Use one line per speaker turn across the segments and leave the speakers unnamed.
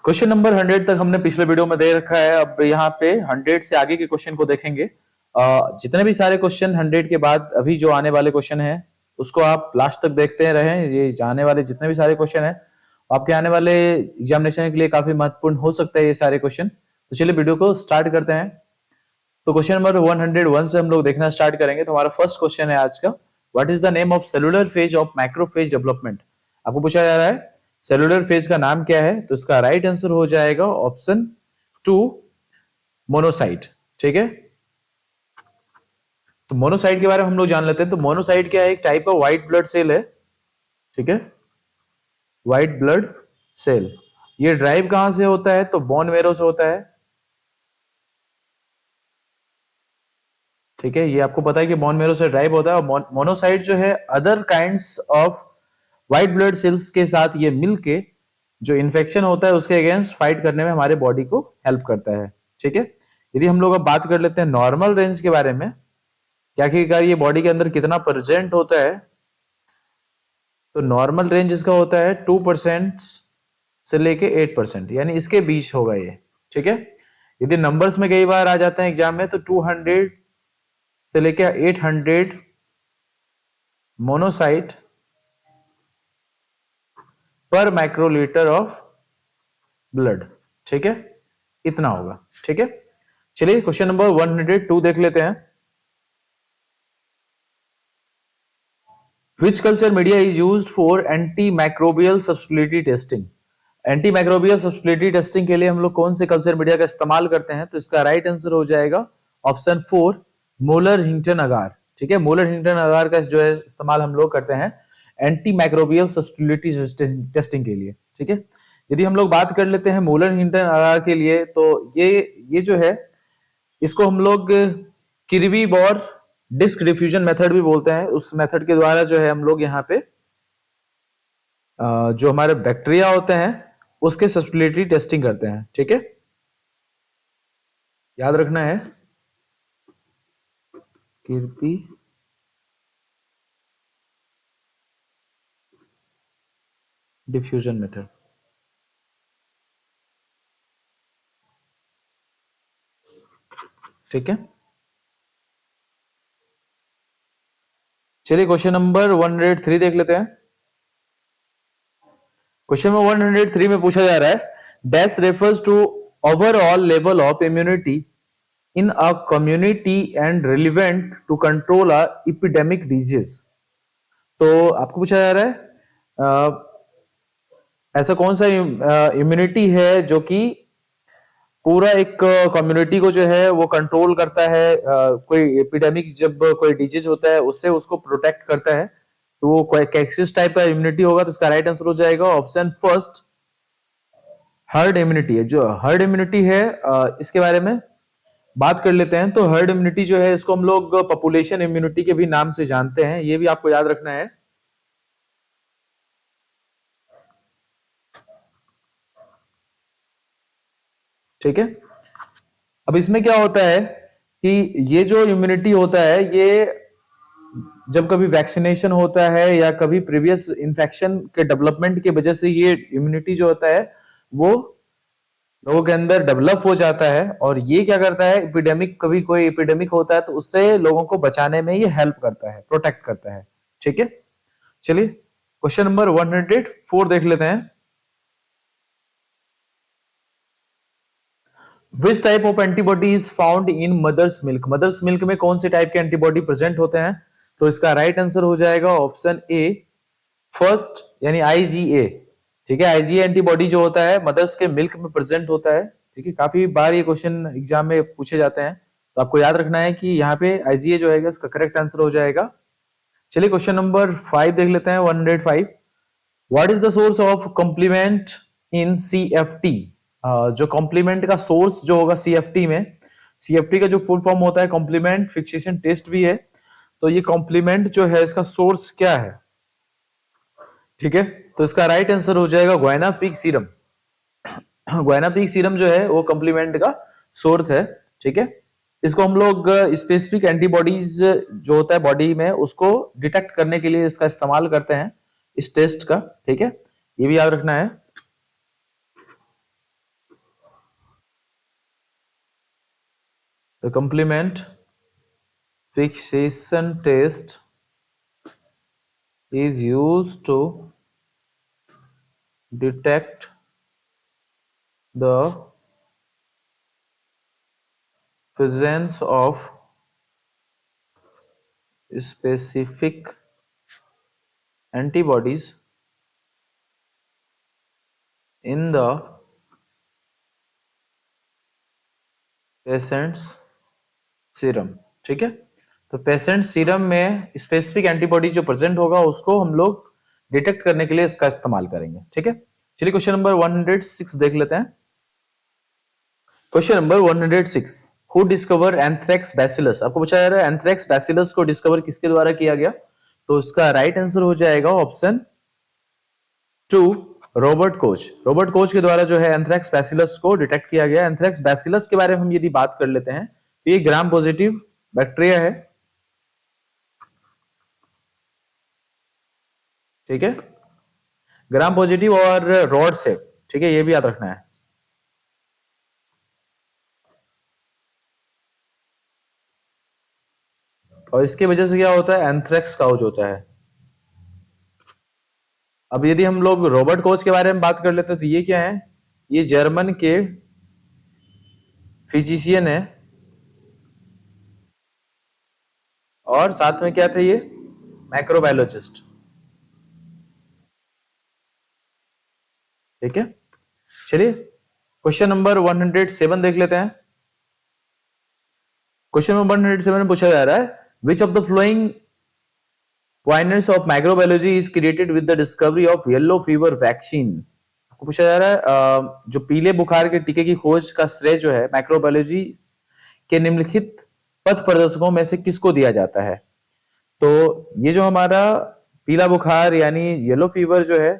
Question number 100 तक हमने पिछले वीडियो में दे रखा है। अब यहाँ पे 100 से आगे के क्वेश्चन को देखेंगे। जितने भी सारे क्वेश्चन 100 के बाद अभी जो आने वाले क्वेश्चन है उसको आप लास्ट तक देखते रहें। ये आने वाले जितने भी सारे क्वेश्चन है आपके आने वाले एग्जामिनेशन के लिए काफी महत्वपूर्ण हो सकता है ये सारे क्वेश्चन। तो चलिए वीडियो को स्टार्ट करते हैं। तो क्वेश्चन नंबर 101 से हम लोग देखना स्टार्ट करेंगे। तो हमारा फर्स्ट क्वेश्चन है आज का, what is the name of cellular phase of macrophage development. आपको पूछा जा रहा है सेलुलर फेज का नाम क्या है। तो इसका राइट आंसर हो जाएगा ऑप्शन 2 मोनोसाइट। ठीक है, तो मोनोसाइट के बारे में हम लोग जान लेते हैं। तो मोनोसाइट क्या है, एक type of white blood cell है। ठीक है, व्हाइट ब्लड सेल ये ड्राइव कहां से होता है, तो बोन मैरो से होता है। ठीक है, ये आपको पता है कि बोन मैरो से ड्राइव होता है। और मोनोसाइट जो है other kinds of white blood cells के साथ ये मिलके जो इन्फेक्शन होता है उसके अगेंस्ट फाइट करने में हमारे बॉडी को हेल्प करता है। ठीक है, यदि हम लोग अब बात कर लेते हैं नॉर्मल रेंज के बारे में, क्या आखिरकार ये बॉडी के अंदर कितना प्रेजेंट होता है, तो नॉर्मल रेंज इसका होता है 2% से लेके 8%, यानी इसके बीच होगा ये। ठीक है, यदि नंबर्स में कई बार आ जाते हैं एग्जाम में, तो 200 से लेके 800 मोनोसाइट पर माइक्रोलीटर ऑफ ब्लड। ठीक है, इतना होगा। ठीक है, चलिए क्वेश्चन नंबर 102 देख लेते हैं। Which culture media is used for antimicrobial substitutability testing? Antimicrobial substitutivity testing के लिए हम लोग कौन से कल्चर मीडिया का इस्तेमाल करते हैं, तो इसका राइट आंसर हो जाएगा ऑप्शन 4 मोलर हिंगटन अगार। ठीक है, मोलर हिंगटन अगार का जो है इस्तेमाल हम लोग करते हैं एंटीमाइक्रोबियल सब्स्टिट्यूटिविटी टेस्टिंग के लिए। ठीक है, यदि हम लोग बात कर लेते हैं मोलर हिंगटन अगार के लिए, तो ये जो है इसको हम लोग किर्बी बॉर डिस्क डिफ्यूजन मेथड भी बोलते हैं। उस मेथड के द्वारा जो है हम लोग यहाँ पे जो हमारे बैक्टीरिया होते हैं उसके सब्स्टिट्यूटिविटी टेस्टिंग करते हैं। ठीक है, याद रखना है किर्बी डिफ्यूजन मेथड। ठीक है, चलिए क्वेश्चन नंबर 103 देख लेते हैं। क्वेश्चन नंबर 103 में पूछा जा रहा है dash refers to overall level of immunity in a community and relevant to control a epidemic disease. तो आपको पूछा जा रहा है ऐसा कौन सा इम्यूनिटी है जो कि पूरा एक कम्युनिटी को जो है वो कंट्रोल करता है। कोई एपिडेमिक जब कोई डिजीज होता है उससे उसको प्रोटेक्ट करता है, तो वो किस टाइप का इम्यूनिटी होगा। तो इसका राइट आंसर हो जाएगा ऑप्शन फर्स्ट हर्ड इम्यूनिटी है। जो हर्ड इम्यूनिटी है इसके बारे में बात कर लेते हैं। तो हर्ड इम्यूनिटी जो है इसको हम लोग पॉपुलेशन इम्यूनिटी के भी नाम से जानते हैं, ये भी आपको याद रखना है। ठीक है, अब इसमें क्या होता है कि ये जो इम्यूनिटी होता है ये जब कभी वैक्सीनेशन होता है या कभी प्रीवियस इन्फेक्शन के डेवलपमेंट की वजह से ये इम्यूनिटी जो होता है वो लोगों के अंदर डेवलप हो जाता है। और ये क्या करता है, एपिडेमिक कभी कोई एपिडेमिक होता है तो उससे लोगों को बचाने में ये हेल्प करता है, प्रोटेक्ट करता है। ठीक है, चलिए क्वेश्चन नंबर 104 देख लेते हैं। Which type of antibody is found in mother's milk? Mother's milk में कौन से टाइप के एंटीबॉडी प्रेजेंट होते हैं, तो इसका राइट आंसर हो जाएगा ऑप्शन ए फर्स्ट यानी IgA। ठीक है, IgA एंटीबॉडी जो होता है मदर्स के मिल्क में प्रेजेंट होता है। ठीक है, काफी बार ये क्वेश्चन एग्जाम में पूछे जाते हैं, तो आपको याद रखना है कि यहाँ पे IgA जो है इसका करेक्ट आंसर हो जाएगा। चलिए क्वेश्चन नंबर 5 देख लेते हैं 105। What is the source of complement in CFT? जो कॉम्प्लीमेंट का सोर्स जो होगा CFT में, CFT का जो फुल फॉर्म होता है कॉम्प्लीमेंट फिक्सेशन टेस्ट भी है। तो ये कॉम्प्लीमेंट जो है इसका सोर्स क्या है? ठीक है, तो इसका राइट आंसर हो जाएगा ग्वाइना पीक सीरम। ग्वाइना पीक सीरम जो है वो कॉम्प्लीमेंट का सोर्स है। ठीक है, इसको हम लोग स्पेसिफिक एंटीबॉडीज जो होता है बॉडी में उसको डिटेक्ट करने के लिए इसका इस्तेमाल करते हैं, इस टेस्ट का। ठीक है, ये भी याद रखना है। The complement fixation test is used to detect the presence of specific antibodies in the patients serum. ठीक है, तो पेशेंट सीरम में स्पेसिफिक एंटीबॉडी जो प्रेजेंट होगा उसको हम लोग डिटेक्ट करने के लिए इसका इस्तेमाल करेंगे। ठीक है, चलिए क्वेश्चन नंबर 106 देख लेते हैं। Question number 106, who discover anthrax bacillus. आपको पूछा जा रहा है एंथ्रेक्स बैसिलस को डिस्कवर किसके द्वारा किया गया, तो इसका राइट आंसर हो जाएगा option 2, Robert Koch. Robert Koch के द्वारा जो है एंथ्रेक्स बैसिलस को डिटेक्ट किया गया। एंथ्रेक्स बैसिलस के बारे में हम यदि बात कर लेते हैं तो ये ग्राम पॉजिटिव बैक्टीरिया है। ठीक है, ग्राम पॉजिटिव और रॉड सेफ। ठीक है, ये भी याद रखना है। और इसकी वजह से क्या होता है, एंथ्रेक्स काउच होता है। अब यदि हम लोग रॉबर्ट कोच के बारे में बात कर लेते हैं तो ये क्या है, ये जर्मन के फिजिशियन है और साथ में क्या थे, ये माइक्रोबायोलॉजिस्ट। ठीक है, चलिए क्वेश्चन नंबर 107 देख लेते हैं। क्वेश्चन नंबर 107 में पूछा जा रहा है which of the flowing pioneers of microbiology is created with the discovery of yellow fever vaccine। आपको पूछा जा रहा है जो पीले बुखार के टीके की खोज का श्रेय जो है माइक्रोबायोलॉजी के निम्नलिखित पथ प्रदर्शकों में से किसको दिया जाता है। तो ये जो हमारा पीला बुखार यानी येलो फीवर जो है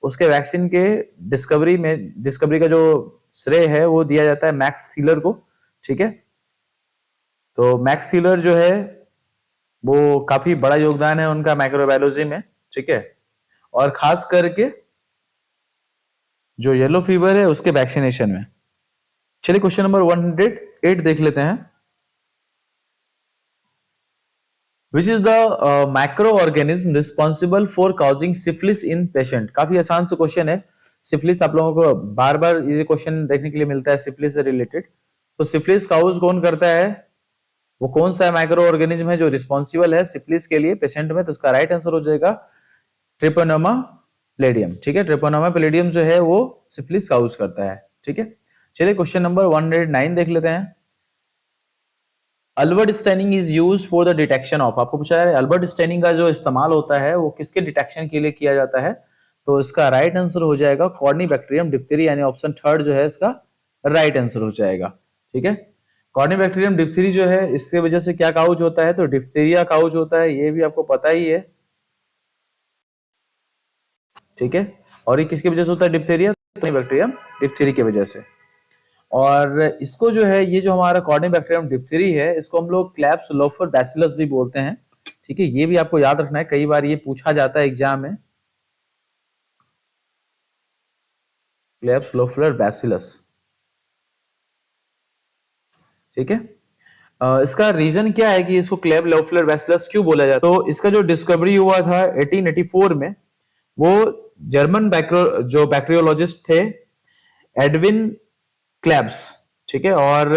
उसके वैक्सीन के डिस्कवरी का जो श्रेय है वो दिया जाता है मैक्स थीलर को। ठीक है, तो मैक्स थीलर जो है वो काफी बड़ा योगदान है उनका माइक्रोबायोलॉजी में। ठीक है, और खास करके जो येलो फीवर है उसके वैक्सीनेशन में। चलिए क्वेश्चन नंबर 108 देख लेते हैं। Which is the micro organism responsible for causing syphilis in patient. काफी आसान से क्वेश्चन है। सिफिलिस आप लोगों को बार बार ये क्वेश्चन देखने के लिए मिलता है सिफिलिस से रिलेटेड। तो सिफिलिस काउज कौन करता है, वो कौन सा माइक्रो ऑर्गेनिज्म है जो रिस्पॉन्सिबल है सिफिलिस के लिए पेशेंट में, तो इसका राइट आंसर हो जाएगा ट्रिपोनोमा पैलेडियम। ठीक है, ट्रिपोनोमा पैलेडियम जो है वो सिफिलिस काउज करता है। ठीक है, चलिए क्वेश्चन नंबर 109 देख लेते हैं। Albert staining is used for the detection of. आपको पूछा है अल्बर्ट स्टेनिंग का जो इस्तेमाल होता है वो किसके डिटेक्शन के लिए किया जाता है, तो इसका राइट आंसर हो जाएगा कॉर्निबैक्टीरियम डिप्थीरी, यानी ऑप्शन 3 जो है इसका राइट आंसर हो जाएगा। ठीक है, कॉर्निबैक्टीरियम डिप्थीरी जो है इसके वजह से क्या काउच होता है, तो डिप्थीरिया काउच होता है, ये भी आपको पता ही है। ठीक है, और ये किसकी वजह से होता है डिप्थीरिया, कॉर्निबैक्टीरियम डिप्थीरी की वजह से। और इसको जो है ये जो हमारा कॉर्निबैक्टीरियम डिप्थीरी है इसको हम लोग क्लैप्सुलोफर बैसिलस भी बोलते हैं। ठीक है, ये भी आपको याद रखना है, कई बार ये पूछा जाता है एग्जाम में, क्लैप्सुलोफर बैसिलस। ठीक है, इसका रीजन क्या है कि इसको क्लैप्सुलोफर बैसिलस क्यों बोला जाता है, तो इसका जो डिस्कवरी हुआ था 1884 में, वो जर्मन जो बैक्टीरियोलॉजिस्ट थे एडविन क्लैब्स, ठीक है, और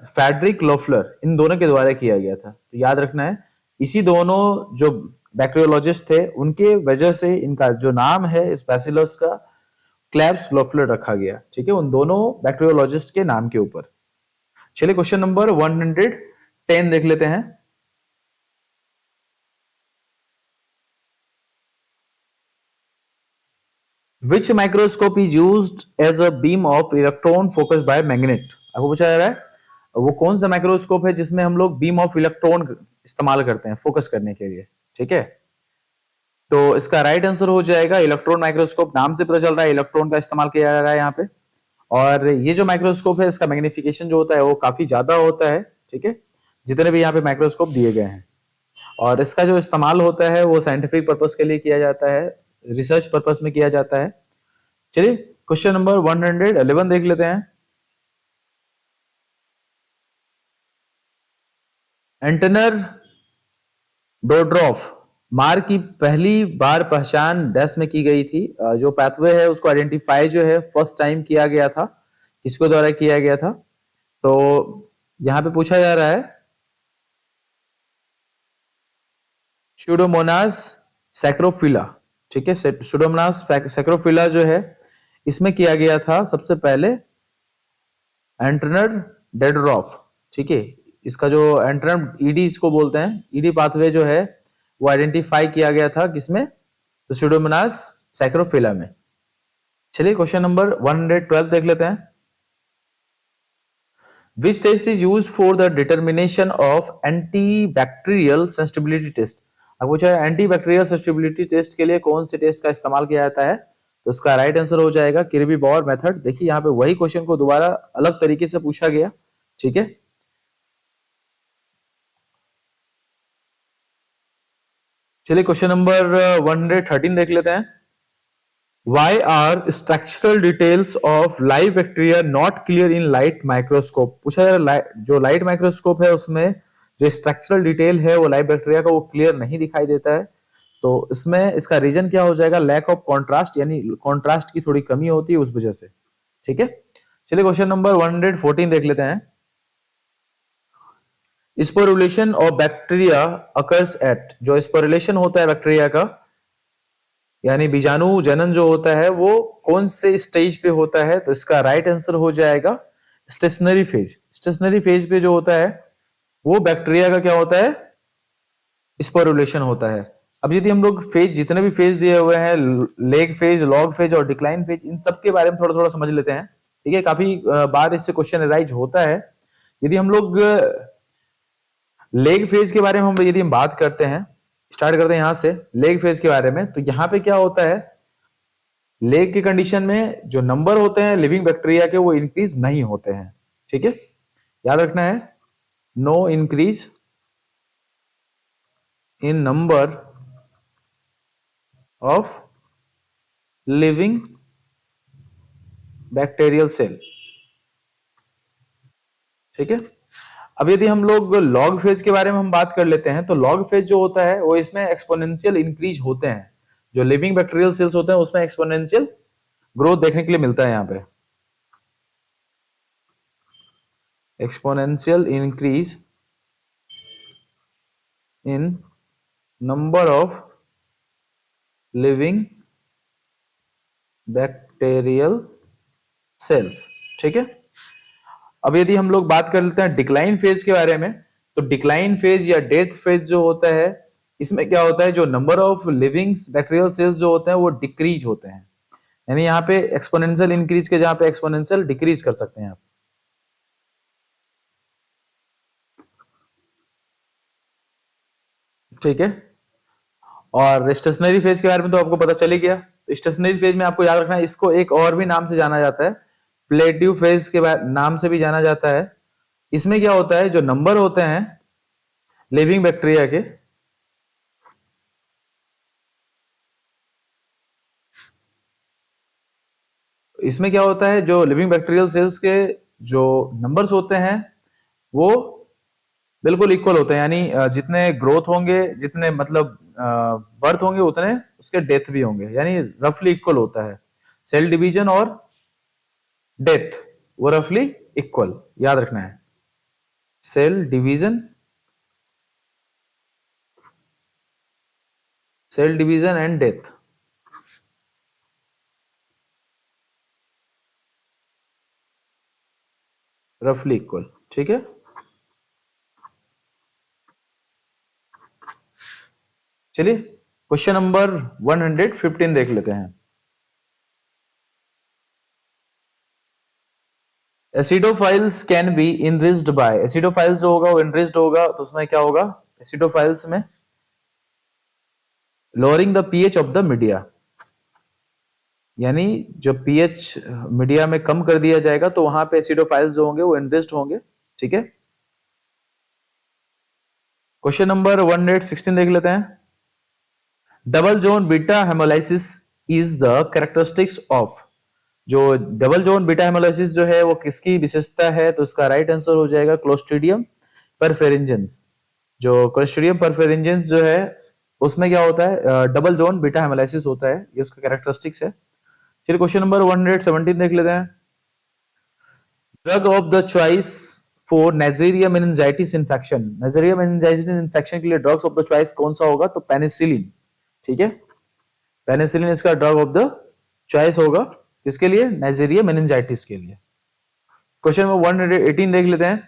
फ्रेडरिक लोफलर, इन दोनों के द्वारा किया गया था। तो याद रखना है इसी दोनों जो बैक्टीरियोलॉजिस्ट थे उनके वजह से इनका जो नाम है इस बैसिलस का क्लैब्स लोफलर रखा गया। ठीक है, उन दोनों बैक्टीरियोलॉजिस्ट के नाम के ऊपर। चलिए क्वेश्चन नंबर 110 देख लेते हैं। Which microscope is used as a beam of electron focused by magnet। आपको पूछा जा रहा है वो कौन सा माइक्रोस्कोप है जिसमें हम लोग बीम ऑफ इलेक्ट्रॉन इस्तेमाल करते हैं फोकस करने के लिए। ठीक है, तो इसका राइट आंसर हो जाएगा इलेक्ट्रॉन माइक्रोस्कोप। नाम से पता चल रहा है इलेक्ट्रॉन का इस्तेमाल किया जा रहा है यहाँ पे। और ये जो माइक्रोस्कोप है इसका मैग्निफिकेशन जो होता है वो काफी ज्यादा होता है। ठीक है, जितने भी यहाँ पे माइक्रोस्कोप दिए गए हैं, और इसका जो इस्तेमाल होता है वो साइंटिफिक पर्पस के लिए किया जाता है, रिसर्च पर्पस में किया जाता है। चलिए क्वेश्चन नंबर 111 देख लेते हैं। एंटनर डोड्रॉफ मार की पहली बार पहचान डैश में की गई थी। जो पैथवे है उसको आइडेंटिफाई जो है फर्स्ट टाइम किया गया था, किसके द्वारा किया गया था? तो यहां पे पूछा जा रहा है स्यूडोमोनास सैक्रोफिला। ठीक है, स्यूडोमोनास सैक्रोफिला जो है इसमें किया गया था सबसे पहले एंटनर डेडरॉफ। ठीक है, इसका जो एंटनर ईडी इसको बोलते हैं, ईडी पाथवे जो है वो आइडेंटिफाई किया गया था किसमें? तो स्यूडोमोनास सैक्रोफिला में। चलिए क्वेश्चन नंबर 112 देख लेते हैं। Which test is used for the determination of antibacterial sensitivity test? अब पूछा है एंटीबैक्टीरियल सेंसिटिविटी टेस्ट के लिए कौन से टेस्ट का इस्तेमाल किया जाता है? तो इसका राइट आंसर हो जाएगा किर्बी बॉर मेथड। देखिए यहाँ पे वही क्वेश्चन को दोबारा अलग तरीके से पूछा गया। ठीक है, चलिए क्वेश्चन नंबर 113 देख लेते हैं। Why are structural details of live bacteria not clear in light microscope? पूछा है जो लाइट माइक्रोस्कोप है उसमें जो स्ट्रक्चरल डिटेल है वो लाइव बैक्टीरिया का वो क्लियर नहीं दिखाई देता है। तो इसमें इसका रीजन क्या हो जाएगा? लैक ऑफ कॉन्ट्रास्ट, यानी कॉन्ट्रास्ट की थोड़ी कमी होती है उस वजह से। ठीक है, चलिए क्वेश्चन नंबर 114 देख लेते हैं। Sporulation of bacteria occurs at, जो स्पोरुलेशन होता है बैक्टीरिया का यानी बीजाणु जनन जो होता है वो कौन से स्टेज पे होता है? तो इसका राइट आंसर हो जाएगा स्टेशनरी फेज। स्टेशनरी फेज पे जो होता है वो बैक्टीरिया का क्या होता है? स्पोरुलेशन होता है। अब यदि हम लोग फेज, जितने भी फेज दिए हुए हैं, लेग फेज, लॉग फेज और डिक्लाइन फेज, इन सब के बारे में थोड़ा थोड़ा समझ लेते हैं। ठीक है, काफी बार इससे क्वेश्चन अराइज होता है। यदि हम लोग लेग फेज के बारे में यदि हम बात करते हैं, स्टार्ट करते हैं यहां से लेग फेज के बारे में, तो यहां पे क्या होता है? लेग की कंडीशन में जो नंबर होते हैं लिविंग बैक्टीरिया के वो इंक्रीज नहीं होते हैं। ठीक है, याद रखना है, no increase in number of living bacterial cell. ठीक है, अब यदि हम लोग लॉग फेज के बारे में हम बात कर लेते हैं, तो लॉग फेज जो होता है वो इसमें एक्सपोनेंशियल इंक्रीज होते हैं। जो लिविंग बैक्टीरियल सेल्स होते हैं उसमें एक्सपोनेंशियल ग्रोथ देखने के लिए मिलता है। यहां पे exponential increase in number of living bacterial cells. ठीक है, अब यदि हम लोग बात कर लेते हैं डिक्लाइन फेज के बारे में, तो डिक्लाइन फेज या डेथ फेज जो होता है इसमें क्या होता है? जो number of living bacterial cells जो होते हैं वो डिक्रीज होते हैं। यानी यहाँ पे एक्सपोनेंशियल इंक्रीज के जहां पे एक्सपोनेंशियल डिक्रीज कर सकते हैं आप। ठीक है, और स्टेशनरी फेज के बारे में तो आपको पता चल ही गया। स्टेशनरी फेज में आपको याद रखना है, इसको एक और भी नाम से जाना जाता है, प्लेटिव फेज के नाम से भी जाना जाता है। इसमें क्या होता है? जो नंबर होते हैं लिविंग बैक्टीरिया के, इसमें क्या होता है? जो लिविंग बैक्टीरियल सेल्स के जो नंबर्स होते हैं वो बिल्कुल इक्वल होते हैं। यानी जितने ग्रोथ होंगे, जितने मतलब बर्थ होंगे, उतने उसके डेथ भी होंगे, यानी रफली इक्वल होता है। सेल डिवीजन और डेथ वो रफली इक्वल, याद रखना है। Cell division, cell division and death रफली इक्वल। ठीक है, चलिए क्वेश्चन नंबर 115 देख लेते हैं। Acidophiles can be enriched by, acidophiles जो होगा वो इनरिच्ड होगा, तो उसमें क्या होगा? एसिडोफाइल्स में lowering the pH of the media, यानी जो पीएच मीडिया में कम कर दिया जाएगा, तो वहां पे एसिडोफाइल्स जो होंगे वो इनरिच्ड होंगे। ठीक है, क्वेश्चन नंबर 116 देख लेते हैं। Double zone beta haemolysis is the characteristics of, जो डबल जोन बीटा हेमोलाइसिस जो है वो किसकी विशेषता है? तो उसका राइट आंसर हो जाएगा क्लोस्ट्रीडियम परफेरेंजेंस। जो क्लोस्ट्रिडियम परफेरेंजेंस जो है उसमें क्या होता है, डबल जोन बीटा हेमोलाइसिस होता है, ये उसका कैरेक्टरिस्टिक्स है। चलिए क्वेश्चन नंबर 117 देख लेते हैं। Drug of the choice for Neisseria meningitidis infection, Neisseria meningitidis infection के लिए ड्रग्स ऑफ द चॉइस कौन सा होगा, तो पेनिसिलिन। ठीक है, पेनिसिलिन इसका ड्रग ऑफ द चॉइस होगा, किसके लिए, नेजेरिया मेनिंजाइटिस के लिए। क्वेश्चन नंबर 118 देख लेते हैं।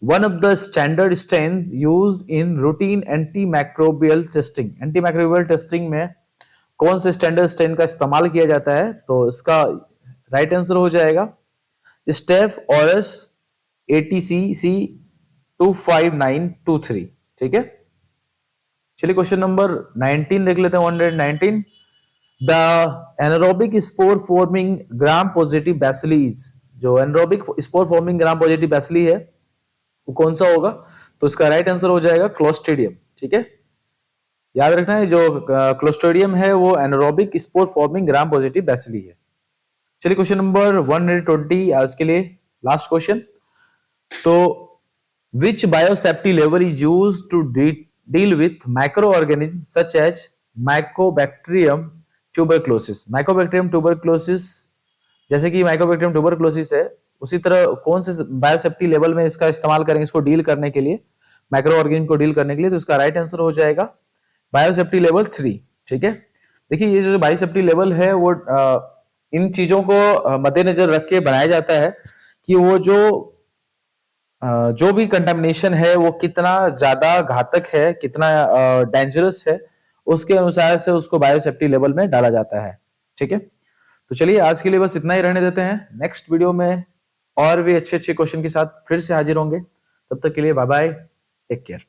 One of the standard strain used in routine anti microbial testing, anti microbial testing में कौन से स्टैंडर्ड स्ट्रेन का इस्तेमाल किया जाता है, तो इसका राइट आंसर हो जाएगा स्टेफ ऑरस ATCC 25923। ठीक है, चलिए क्वेश्चन नंबर 19 देख लेते हैं। 119, the anaerobic spore forming gram positive bacilli, जो anaerobic spore forming gram positive bacilli है वो कौन सा होगा, तो इसका राइट आंसर हो जाएगा क्लोस्ट्रिडियम। ठीक है, याद रखना है जो क्लोस्ट्रिडियम है वो anaerobic spore forming gram positive bacilli है। चलिए क्वेश्चन नंबर 120 आज के लिए लास्ट क्वेश्चन। तो which biosafety level is used to deal with micro organism such as mycobacterium tuberculosis, mycobacterium tuberculosis, जैसे कि माइकोबैक्टीरियम ट्यूबरक्लोसिस है उसी तरह कौन से बायोसेफ्टी लेवल में इसका इस्तेमाल करेंगे, इसको डील करने के लिए, माइक्रो ऑर्गेनिज्म को डील करने के लिए, तो इसका राइट आंसर हो जाएगा बायोसेफ्टी लेवल 3। ठीक है, देखिए ये जो बायोसेफ्टी लेवल है वो इन चीजों को मद्देनजर रख के बनाया जाता है कि वो जो भी कंटामिनेशन है वो कितना ज्यादा घातक है, कितना डेंजरस है, उसके अनुसार से उसको बायोसेफ्टी लेवल में डाला जाता है। ठीक है, तो चलिए आज के लिए बस इतना ही रहने देते हैं। नेक्स्ट वीडियो में और भी अच्छे अच्छे क्वेश्चन के साथ फिर से हाजिर होंगे, तब तक के लिए बाय बाय, टेक केयर।